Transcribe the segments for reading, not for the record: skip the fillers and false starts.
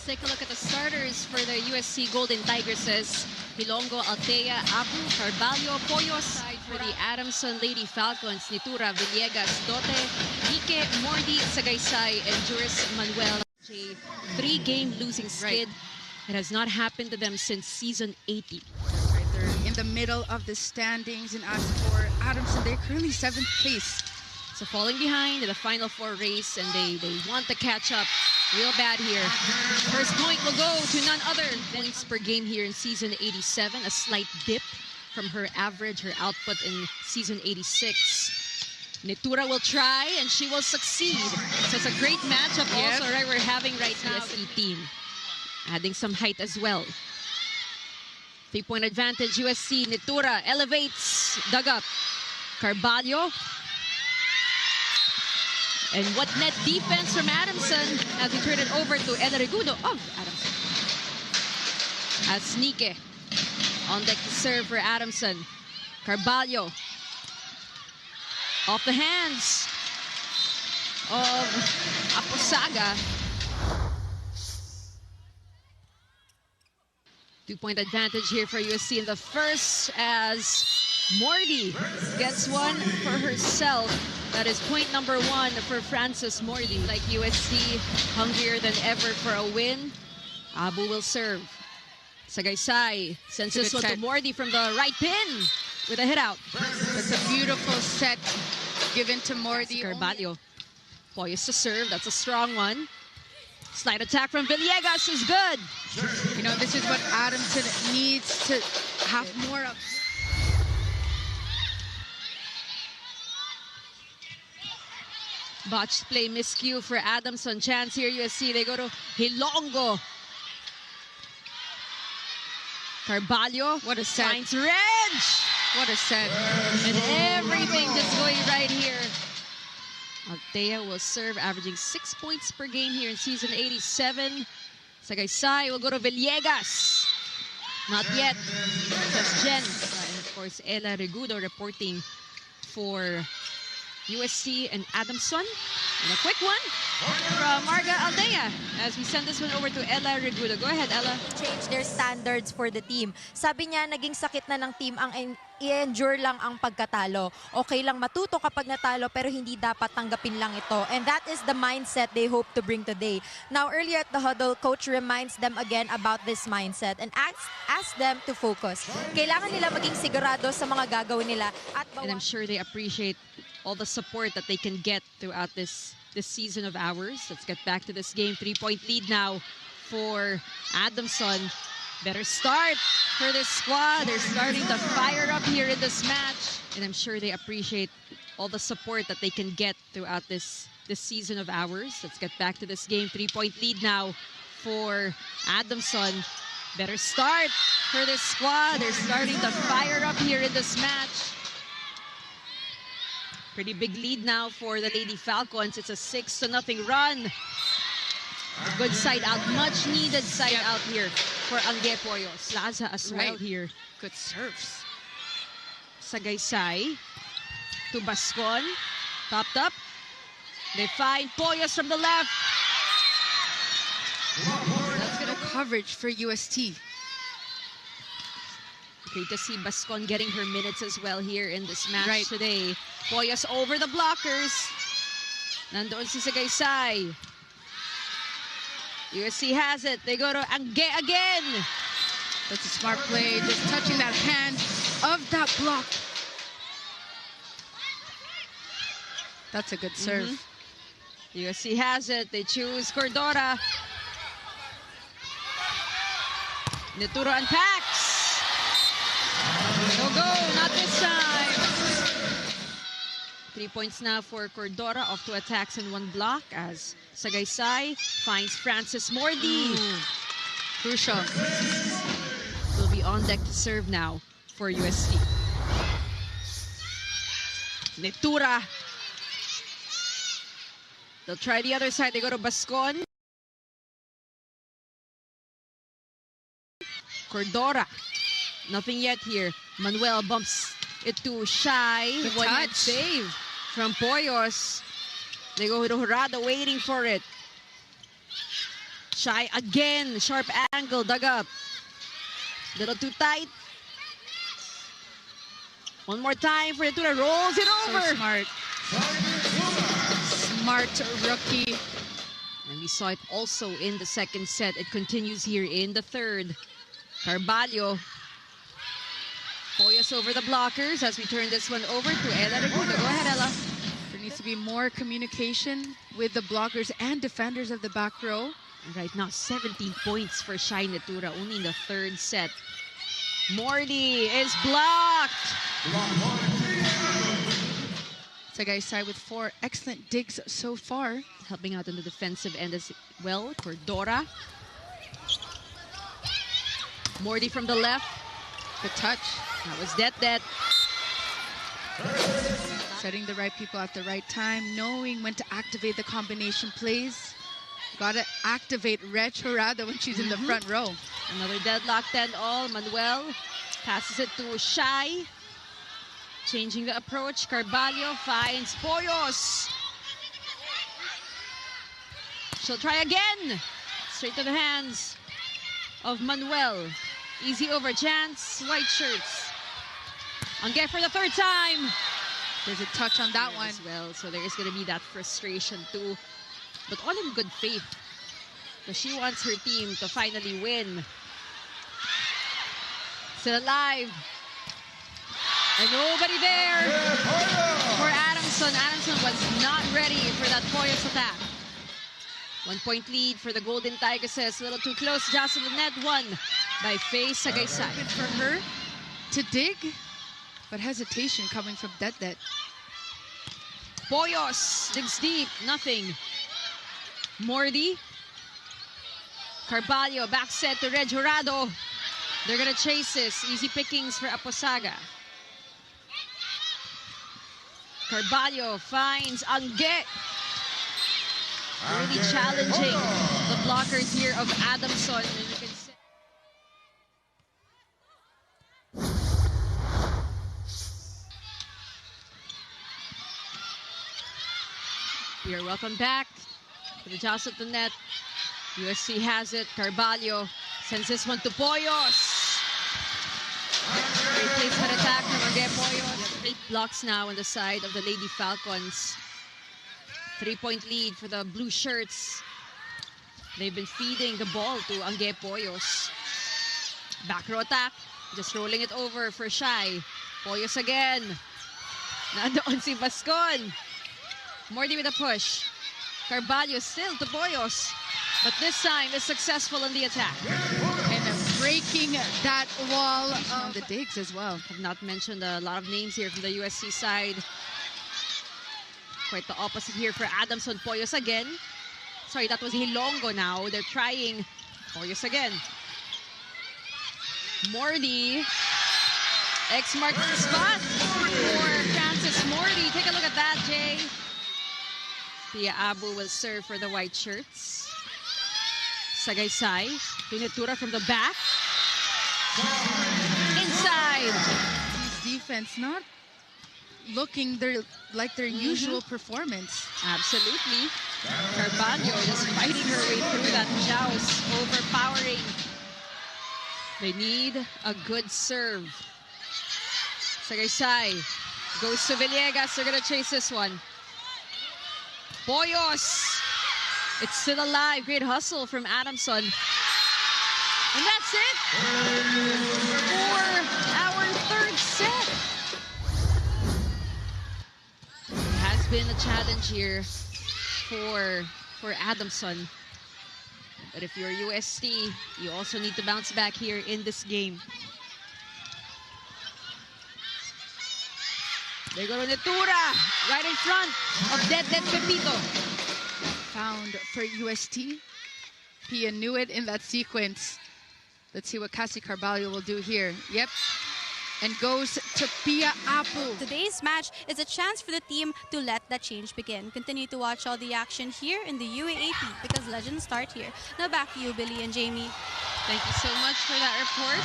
take a look at the starters for the UST Golden Tigresses. Hilongo, Altea, Abu, Carvalho, Poyos. For the Adamson Lady Falcons, Nitura, Villegas, Dote, Ike, Mordi, Sagaysay, and Juris Manuel. A 3-game losing skid. It has not happened to them since season 80. Right, they're in the middle of the standings, and as for Adamson, they're currently 7th place. So falling behind in the Final Four race, and they want to catch up real bad here. First point will go to none other than points per game here in season 87, a slight dip from her average, her output in season 86. Nitura will try, and she will succeed. So it's a great matchup also, right, we're having right now. UST team adding some height as well. 3-point advantage, USC. Nitura elevates, dug up. Carvalho. And what net defense from Adamson as we turn it over to Ella Regudo of Adamson. As Nike on deck to serve for Adamson. Carvalho off the hands of Aposaga. 2-point advantage here for USC in the first as Mordi gets one for herself. That is point number 1 for Frances Mordi. Like USC, hungrier than ever for a win. Abu will serve. Sagaysay sends this one to Mordi from the right pin with a hit out. That's a beautiful set given to Mordi. Carvalho. Poised to serve. That's a strong one. Slight attack from Villegas is good. You know, this is what Adamson needs to have more of. Botched play, miscue for Adamson. Chance here, USC. They go to Hilongo. Carvalho. What a set. Finds Reg. What a set. And everything just going right here. Altea will serve, averaging 6 points per game here in season 87. Sagaysay will go to Villegas. Not yet. That's Jen. And of course, Ella Regudo reporting for USC and Adamson. And a quick one from Marga Aldea as we send this one over to Ella Regudo. Go ahead, Ella. Change their standards for the team. Sabi niya, naging sakit na ng team ang i-endure lang ang pagkatalo. Okay lang matuto kapag natalo pero hindi dapat tanggapin lang ito. And that is the mindset they hope to bring today. Now, earlier at the huddle, coach reminds them again about this mindset and asks them to focus. Kailangan nila maging sigurado sa mga gagawin nila. And I'm sure they appreciate all the support that they can get throughout this season of ours. Let's get back to this game. 3-point lead now for Adamson. Better start for this squad. They're starting to fire up here in this match. And I'm sure they appreciate all the support that they can get throughout this season of ours. Let's get back to this game. 3-point lead now for Adamson. Better start for this squad. They're starting to fire up here in this match. Pretty big lead now for the Lady Falcons. It's a 6-0 run. A good side out, much needed side out here for Angge Poyos. Laza as well here. Good serves. Sagaysay to Bascon. Topped up. They find Poyos from the left. That's good coverage for UST. Great to see Bascon getting her minutes as well here in this match today. Poyos over the blockers. Nandoon si Sagaysay. USC has it. They go to Angge again. That's a smart play. Just touching that hand of that block. That's a good serve. USC has it. They choose Cordora. Nitura unpacks. No go, not this time. 3 points now for Cordora, off 2 attacks and 1 block as Sagaysay finds Frances Mordi. Crucial. Will be on deck to serve now for UST. Nitura. They'll try the other side. They go to Bascon. Cordora. Nothing yet here. Manuel bumps it to Shy. One-hand save from Poyos. They go to Horada waiting for it. Shy again. Sharp angle. Dug up. Little too tight. One more time for Natura. Rolls it over. So smart. Smart rookie. And we saw it also in the second set. It continues here in the third. Carvalho. Poyos over the blockers as we turn this one over to Ella Regundo. Go ahead, Ella. There needs to be more communication with the blockers and defenders of the back row. Right now, 17 points for Shy Natura only in the third set. Morty is blocked. Tagaysay with 4 excellent digs so far. Helping out on the defensive end as well for Dora. Morty from the left. Good touch. That was Det. Setting the right people at the right time, knowing when to activate the combination plays. Gotta activate Reg Jurado when she's in the front row. Another deadlock 10-all. Manuel passes it to Shy. Changing the approach. Carvalho finds Poyos. She'll try again. Straight to the hands of Manuel. Easy over chance. White shirts. Angge for the third time. There's a touch on that one as well. So there is going to be that frustration too. But all in good faith. Because she wants her team to finally win. Still alive. And nobody there for Adamson. Adamson was not ready for that Poyos attack. 1 point lead for the Golden Tigresses. A little too close. Just to the net. Won by Faye Tagaysay. Good for her to dig, but hesitation coming from Det. Poyos digs deep. Nothing. Morty. Carvalho back set to Reg Jurado. They're gonna chase this. Easy pickings for Aposaga. Carvalho finds Angge. Really challenging the blockers here of Adamson. And you can see we are welcome back to the jostle at the net. USC has it. Carvalho sends this one to Poyos. Great placement attack from Angge Poyos. 8 blocks now on the side of the Lady Falcons. 3-point lead for the blue shirts. They've been feeding the ball to Angge Poyos. Back row attack. Just rolling it over for Shy. Poyos again. Nandoon si Bascon. Morty with a push. Carvalho still to Poyos. But this time is successful in the attack. And breaking that wall of the digs as well. I've not mentioned a lot of names here from the USC side. Quite the opposite here for Adamson. Poyos again. Sorry, that was Hilongo now. They're trying Poyos again. Morty. X marks the spot for Francis Morty. Take a look at that, Jay. Pia Abu will serve for the white shirts. Tagaysay. Natura from the back. Inside. These defense not looking like their usual performance. Absolutely. Carvalho just fighting her way through that joust, overpowering. They need a good serve. Tagaysay goes to Villegas. They're gonna chase this one. Poyos. It's still alive. Great hustle from Adamson. And that's it for our third set. It has been a challenge here for Adamson. But if you're UST, you also need to bounce back here in this game. They go to Natura, right in front of Det Pepito. Found for UST. Pia knew it in that sequence. Let's see what Cassie Carvalho will do here. Yep. And goes to Pia Apu. Today's match is a chance for the team to let that change begin. Continue to watch all the action here in the UAAP because legends start here. Now back to you, Billy and Jamie. Thank you so much for that report.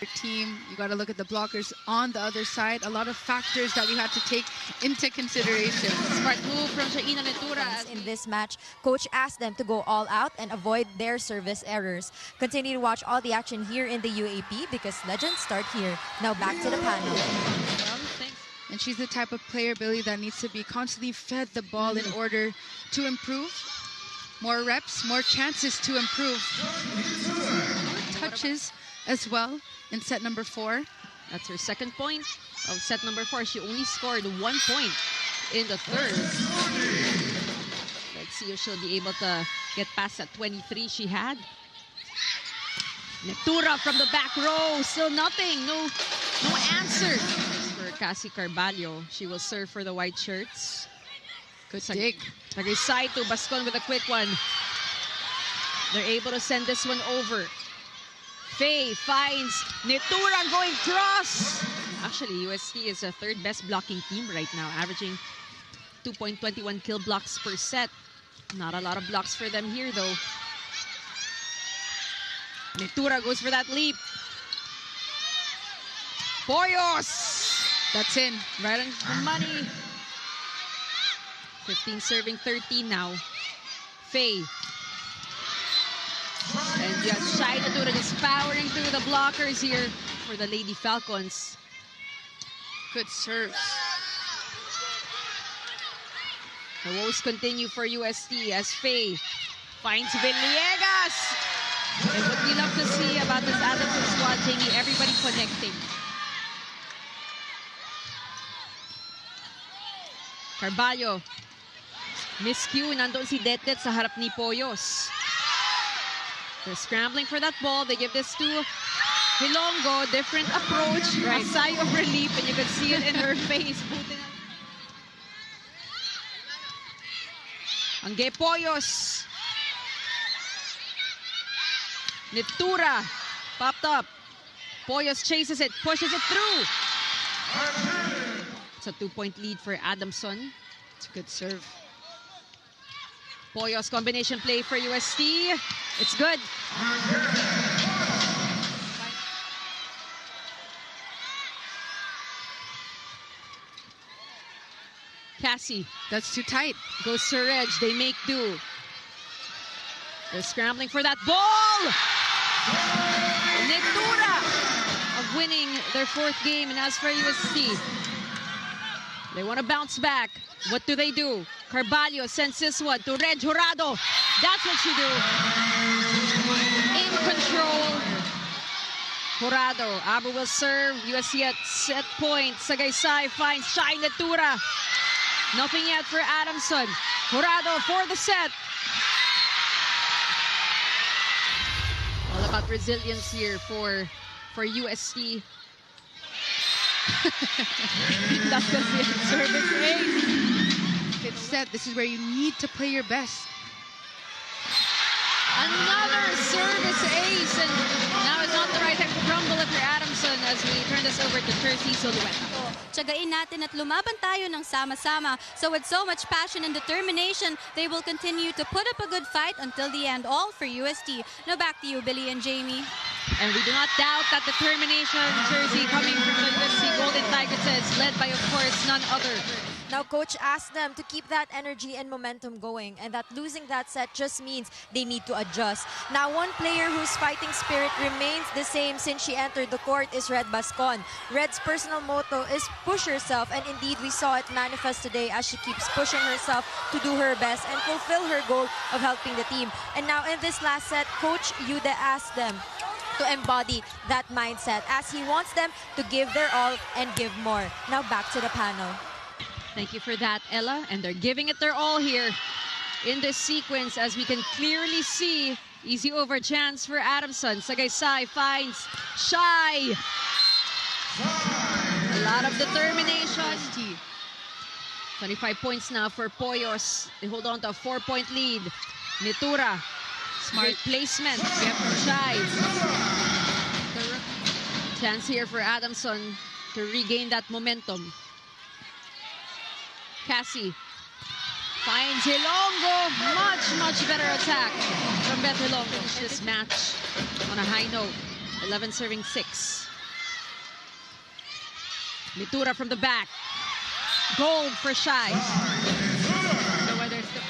team. You got to look at the blockers on the other side. A lot of factors that we have to take into consideration. Smart move from Shaina Netura. In this match, coach asked them to go all out and avoid their service errors. Continue to watch all the action here in the UAP because legends start here. Now back to the panel. Well, thanks. And she's the type of player, Billy, that needs to be constantly fed the ball in order to improve. More reps, more chances to improve. More touches as well in set number 4. That's her second point of set number 4. She only scored 1 point in the third. Let's see if she'll be able to get past that 23 she had. Netura from the back row, still nothing, no answer for Cassie Carvalho. She will serve for the white shirts. Good dig. Tagaysay to Bascon with a quick one. They're able to send this one over. Faye finds Netura going cross. Actually, UST is the third best blocking team right now, averaging 2.21 kill blocks per set. Not a lot of blocks for them here, though. Netura goes for that leap. Poyos! That's in. Right on the money. 15 serving 13 now. Faye. And just Shai Netura just powering through the blockers here for the Lady Falcons. Good serves. The woes continue for UST as Faye finds Villegas. And what we love to see about this Adamson squad, Jamie, everybody connecting. Carvalho. Miscue, nandun si Detet sa harap ni Poyos. They're scrambling for that ball. They give this to Hilongo. Different approach. Right. A sigh of relief, and you can see it in her face. Angge Poyos. Netura popped up. Poyos chases it, pushes it through. It's a 2-point lead for Adamson. It's a good serve. Poyos combination play for UST. It's good. Cassie. That's too tight. Goes to Reg. They make do. They're scrambling for that ball. Netura of winning their 4th game. And as for UST, they want to bounce back. What do? Carvalho sends this one to Reg Jurado. That's what she do. In control. Jurado. Abu will serve. UST at set point. Tagaysay finds Shai Netura. Nothing yet for Adamson. Jurado for the set. All about resilience here for UST. That's the service ace. It's set. This is where you need to play your best. Another service ace, and now is not the right time to crumble it for Adamson as we turn this over to Tercy Solueta. Tsagain natin at lumaban tayo ng sama-sama. So with so much passion and determination, they will continue to put up a good fight until the end, all for UST. Now back to you, Billy and Jamie. And we do not doubt that determination, Jersey, coming from the UST Golden Tigresses, led by, of course, none other. Now, coach asked them to keep that energy and momentum going, and that losing that set just means they need to adjust. Now, one player whose fighting spirit remains the same since she entered the court is Red Bascon. Red's personal motto is push yourself, and indeed we saw it manifest today as she keeps pushing herself to do her best and fulfill her goal of helping the team. And now in this last set, Coach Yude asked them to embody that mindset as he wants them to give their all and give more. Now back to the panel. Thank you for that, Ella. And they're giving it their all here in this sequence as we can clearly see. Easy over chance for Adamson. Tagaysay finds Shai. A lot of determination. 25 points now for Poyos. They hold on to a 4-point lead. Netura. Smart placement. Yep, Shai. Chance here for Adamson to regain that momentum. Cassie finds Hilongo. Much better attack from Beth Hilongo. This match on a high note. 11 serving 6. Litura from the back. Gold for Shai. So whether it's the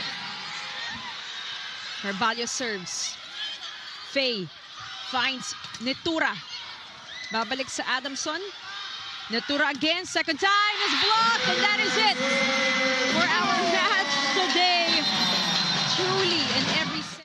Carvalho serves. Faye finds Litura. Babalik sa Adamson. Litura again, second time is blocked, and that is it for